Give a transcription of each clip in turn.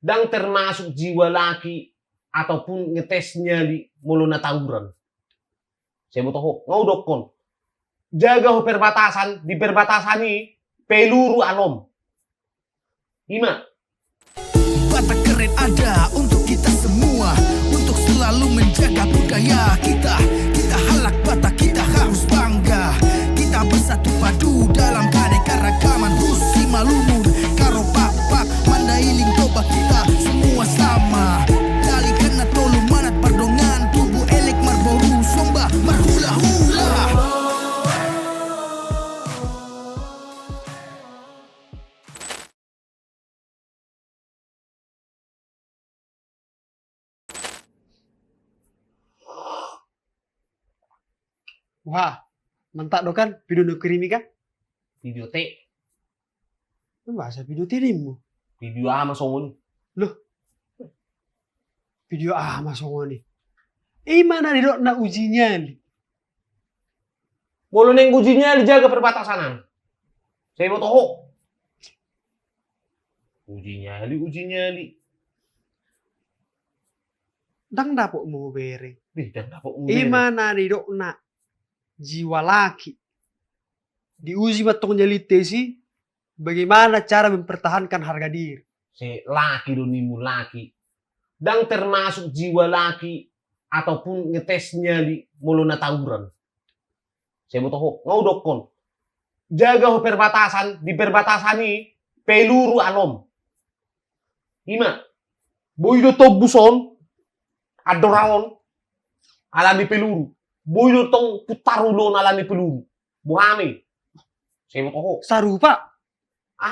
dan termasuk jiwa laki ataupun ngetes nyali mulu na tawuran. Saya mau tahu, ngau dokon. Jaga perbatasan, di perbatasan ini peluru alom. Ima. Batak keren ada untuk kita semua, untuk selalu menjaga budaya kita. Kita halak Batak, kita harus bangga. Kita bersatu padu dalam keanekaragaman. Husi Malumur, Karo Pak, Mandailing Toba, kita semua sama. Dali kena tolu manat pardongan, tubuh elek marboru somba marhula-hula. Wah, mantap dong kan video nu kirimi kan? Video T, Bahasa video tirimu. video ama songo ni. Video masuk ni. Mana di dok na uji nyali? Mulu neng ujinya dijaga perbatasanan. Saya mau tahu. Uji nyali. Dang dapok mau bere. Dan dapat Mana di dok na jiwa laki? Diuji matong nyali tesi. Bagaimana cara mempertahankan harga diri? Si laki donimu laki. Dan termasuk jiwa laki ataupun ngetes nyali mulu na tawuran. Saya mau tahu, ngau dokon. Jaga perbatasan, di perbatasan ini peluru alom. Ima. Boy do buson, adoraon, alami peluru. Boy do tong putarulon alami peluru. Buhami. Saya mau tahu. Sarupa.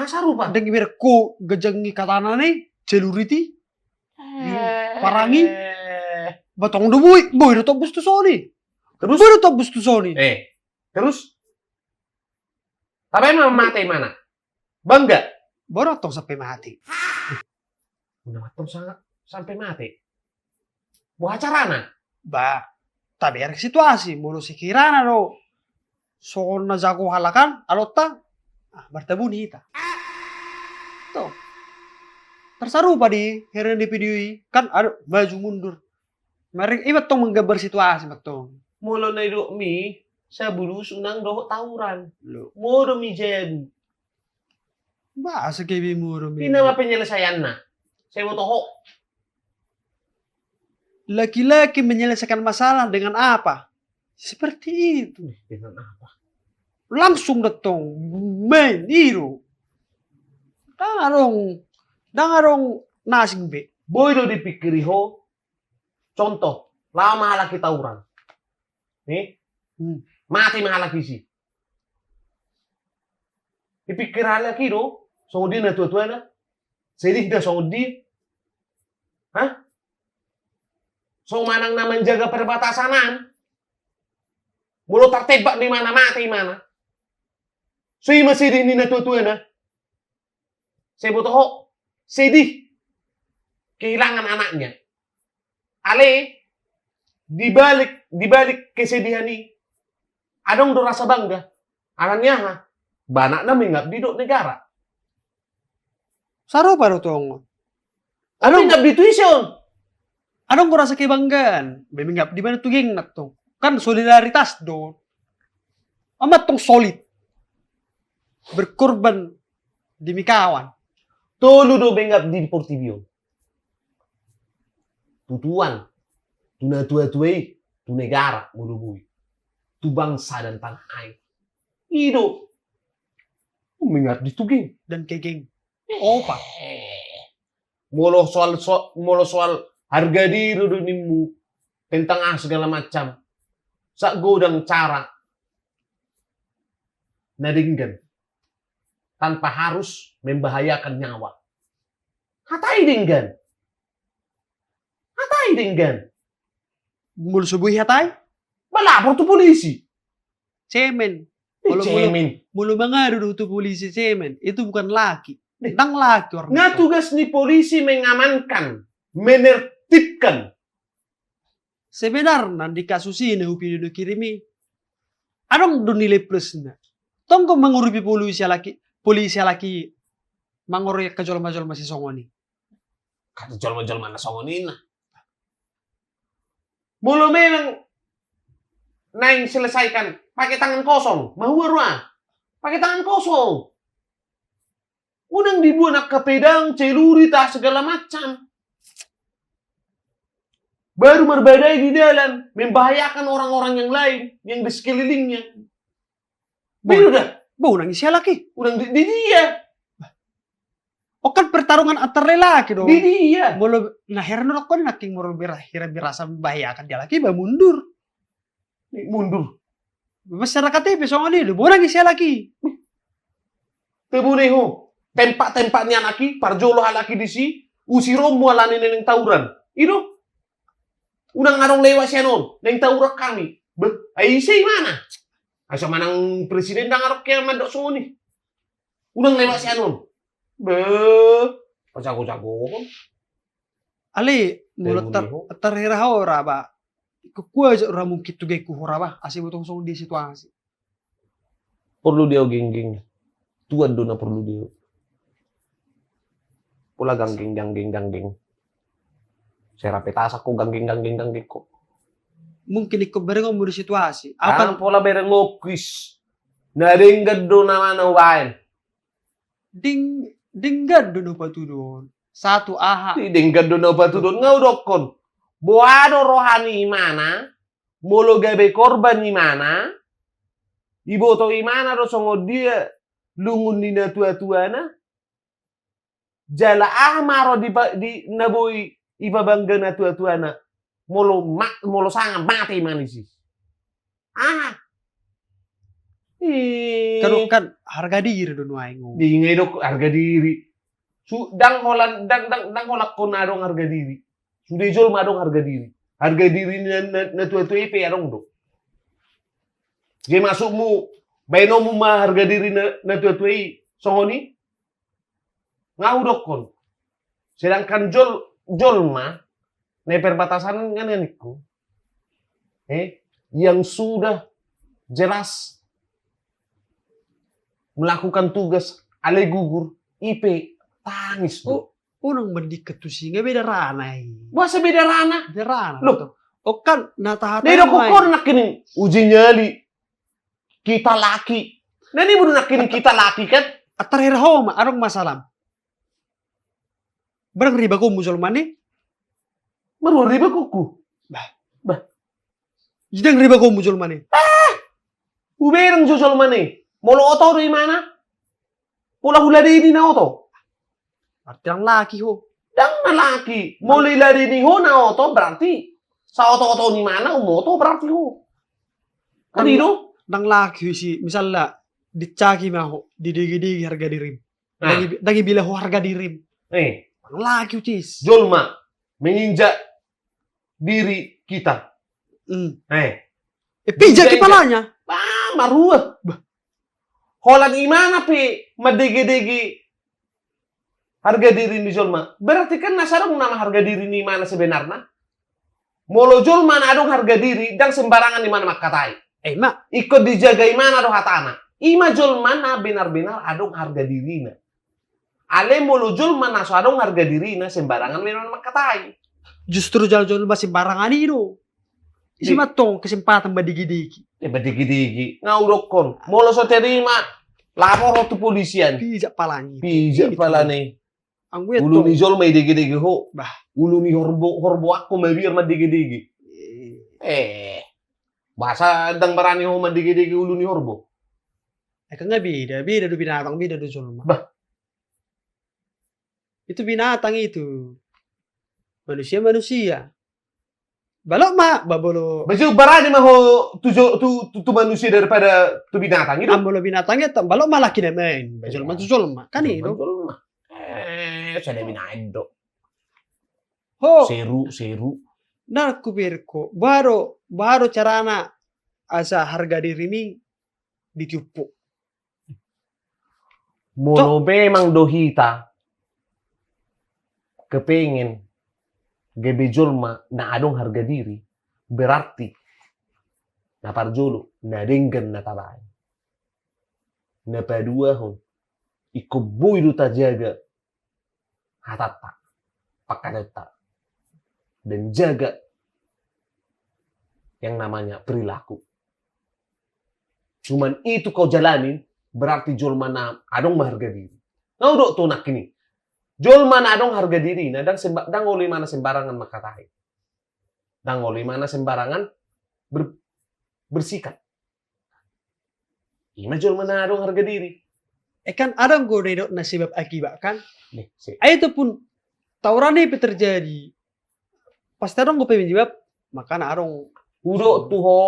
Sarupa. Dengan merko gajangi katana nih, celuriti, parangi, batong dubui, boy do tobus tu soni. Terus? Boy do tobus tu soni. Terus? Tapi emang mati mana? Bangga? Baru tong sampai mati. Udah matang sampai mati. Buah acarana? Ba, tapi ada situasi, mulu sekirana do. So na jago halakan, alota, bertemu nita. Tuh. Tersarupa di heran di video ini, kan ada maju mundur. Mereka ibat tong menggambar situasi matong. Mula na idok mi, sa bulus unang doho tawuran. Lo, Moro mi jebu. bahasa kayak muro mi. Pinama penyelesaian na. Saya mau tahu. Laki-laki menyelesaikan masalah dengan apa? Seperti itu. Dengan apa? Langsung datang main hero. Dangarong nasing be. Boy do dipikiri ho. Contoh, lama halaki tawuran. Nih, mati mahalaki si. Dipikir halaki do, songo di na tua-tua na. Sedih dah songo di. Hah? So manang na menjaga perbatasanan. Mulu tertebak di mana mati mana. So ima sedih ni na tua-tua na. Saya butuh ho. Sedih. Kehilangan anaknya. Ale, dibalik kesedihan ini, adong do rasa bangga. Anaknya ha, banak na mengabdi do negara. Sarupa do tong. Ano mengabdi tuition? Anong ko rasa kebanggaan? Memingap di mana tuh geng nak tuh? Kan solidaritas do. Amat tong solid. Berkorban demi kawan. Tolu do mengabdi di Portibio. Tutuan, tu na tua-tuai, tu negara mulubui. Tu bangsa dan tanah air. Ido. Mengabdi tu geng. Dan ke geng. Opa. Molo soal harga diri dunimu tentang segala macam. Sak godang cara nadinggan tanpa harus membahayakan nyawa. Hatai dinggan. Mulu subuhi hatay? Malapor tu polisi. Cemen. Cemen. Mulu mengadu tuh polisi cemen. Itu bukan laki. Tentang laki orang. Nga tugas ni polisi mengamankan, menertibkan. Sebenarnya di kasus ini video kirimi. Adong do nilai plusnya. Tongko mengurupi polisi laki mangoro kajol-majol masih songoni. Kata jolma-jolma na songonin na. Mulu memang nang selesaikan pakai tangan kosong. Mahuarwa. Pakai tangan kosong. Unang dibuat nak kepedang, celuri, tas segala macam. Baru berbadai di jalan, membahayakan orang-orang yang lain, yang di sekelilingnya. Baru dah. Bau nangis ya laki. Unang di dia. Oh kan pertarungan antar lelaki dong. Di dia. Mulu nah herno kon naking mulu birasa membahayakan dia laki ba mundur. Mundur. Masyarakat itu soalnya itu, bau nangis ya laki. Tebuneho. Tempat-tempatnya laki, parjolo halaki di si, usiro mualani neng tauran. Itu. Unang ngarong lewat sianon, neng tauran kami. Ay say mana? Asa manang presiden dang arok kaya mandok sungoni. Unang lewat sianon. Pacago-cago. Ali, mulut terhira ora ba. Kukua aja ora mungkin tuh gay kuhura ba. Asih butuh song di situasi. Perlu dia geng-geng. Tuan dona perlu dia. Pula ganggeng. Saya rapetas aku ganggeng kok. Mungkin ikut bareng di situasi. Apa pola bareng ngokis. Naring gado nama nawain. Dinggan dulu batu don. Satu aha. Ding gado na batu don ngaudokon. Boado rohani mana? Molo gabe korban ni mana? Iboto imana do songo dia lungun ni na tua-tuana. Jala maro di naboi ibabangga na tua-tuana. Molo sangat mati manisi. Kan harga diri don waingo. Di ngedok harga diri. Dang holak ko na dong harga diri. Sudah jual madong harga diri. Harga diri na tua-tua ipe arong do. Jadi masukmu, bayno mo ma harga diri na tua-tua songoni. Ngaudok kon. Sedangkan jolma na perbatasan kan iku. Yang sudah jelas melakukan tugas ale gugur IP tangis do. Unang mendikat tuh sih nggak beda ranai. Masa beda rana? Beda ranai. Loh. Oh kan nata Nih dok kok nak kini uji nyali kita laki. Nah ini baru nak kini kita laki kan? Atar homa arong masalah. Berang riba ko musulman nih. Baru riba kuku. Jidang riba ko musulman nih. Uberang sosial mana? Molo oto di mana? Pula hula di na oto. Arti ang laki ho. Dang na laki. Molo lari ni ho na oto berarti sa oto-oto ni mana umoto berarti ho. Kanino? Nang laki si misalnya dicaki maho didigi-digi harga dirim. Dagi bila ho harga dirim. Nang laki ucis. Jolma menginjak diri kita. Pijak kepalanya. Marua. Holan imana pi madegi-degi harga diri ni Jolma. Berarti kan nasarong nama harga diri ni mana sebenarnya? Molo Jolma na adong harga diri dan sembarangan di mana makatai. Mak. Ikut dijaga imana do hatana. Ima Jolma na benar-benar adong harga diri na. Ale molo Jolma na so adong harga diri na sembarangan di mana makatai. Justru jalan-jalan masih barangan itu. Isi matong kesempatan badigi-digi. Badigi-digi. Ngaudok kon. Molo so terima. Lapor tu polisian. Pijak palanya. Pijak palanya. Angguet Ulu ni Jolma digi-digi ho. Bah. Ulu ni horbo aku mabir madigi-digi. Bahasa dang barani ho madigi-digi ulu ni horbo. Kan nggak beda do binatang, beda do Jolma. Bah. Itu binatang itu. Manusia. Balok mak, babolo. Baju barani mah ho tu manusia daripada tu binatang itu. Ambolo binatangnya tak balok malah kina main. Jolma tu Jolma. Kan itu. Saya binatang. Ho. Seru. Nah, kubirko. Baru carana asa harga diri ini ditiupu. Mono memang dohita kepengen gebe Jolma na adong harga diri berarti na parjolo na denggan na tabay na padua hon iko boy do tajaga hatata pakadata dan jaga yang namanya perilaku. Cuman itu kau jalanin, berarti jol mana adong harga diri. Ngau dok tuh nak ini. Jol mana adong harga diri, nah dang oleh mana sembarangan makatai. Dang oleh mana sembarangan bersikap. Ima jol mana adong harga diri. Kan ada gue dok na sebab akibat kan. Nih, Itu pun tawuran ini terjadi. Pasti ada gue pengen jawab, makanya adong Udok tuh ho.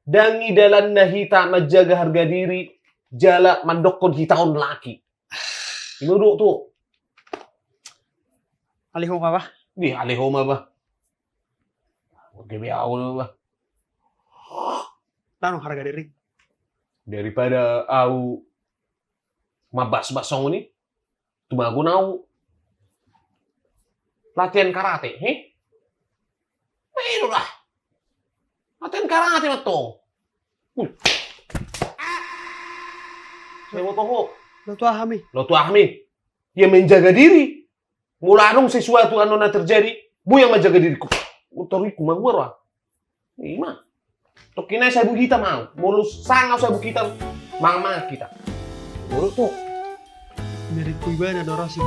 Dangi dalan nahita menjaga harga diri, jala mandokon hitaon laki. Ini udok tuh. alihong apa? Di alehoma ba? Oke, biao ba? Tanong harga diri. Daripada au mabas-basong ini, tumago na au latihan karate, he? Pero lah. Latihan karate na to. Saya mau tahu. Lo tuh ahami. Lo tuh Ahmi, yang menjaga diri. Mula dong sesuatu anu na terjadi, bu yang menjaga diriku. Utoriku mangwara. Ima. Tokinay sa bukita mau. Mulus sangaw sa bukita mama kita. Mulu tuh. Mirip kuiban ada orang sih